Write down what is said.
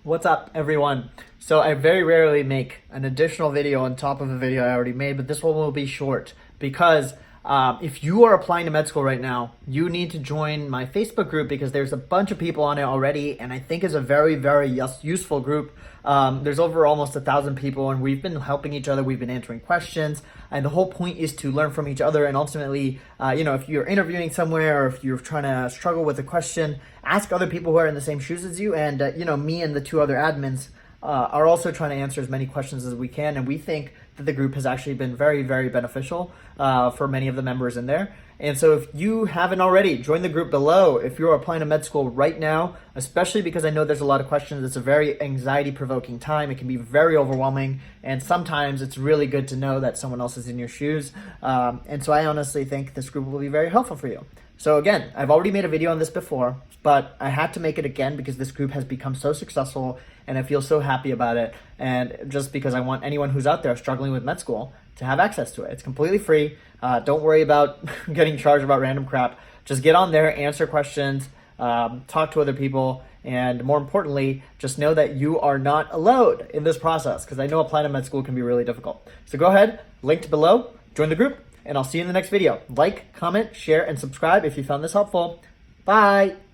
What's up, everyone? So I very rarely make an additional video on top of a video I already made, but this one will be short because if you are applying to med school right now, you need to join my Facebook group because there's a bunch of people on it already, and I think it's a very, very useful group. There's over almost 1,000 people, and we've been helping each other. We've been answering questions, and the whole point is to learn from each other. And ultimately, if you're interviewing somewhere or if you're trying to struggle with a question, ask other people who are in the same shoes as you. And me and the two other admins are also trying to answer as many questions as we can, and we think that the group has actually been very, very beneficial for many of the members in there. And so if you haven't already, join the group below. If you're applying to med school right now, especially because I know there's a lot of questions, it's a very anxiety-provoking time. It can be very overwhelming, and sometimes it's really good to know that someone else is in your shoes. And so I honestly think this group will be very helpful for you. So again, I've already made a video on this before, but I had to make it again because this group has become so successful and I feel so happy about it. And just because I want anyone who's out there struggling with med school to have access to it. It's completely free. Don't worry about getting charged about random crap. Just get on there, answer questions, talk to other people, and more importantly, just know that you are not alone in this process, because I know applying to med school can be really difficult. So go ahead, linked below, join the group, and I'll see you in the next video. Like, comment, share, and subscribe if you found this helpful. Bye!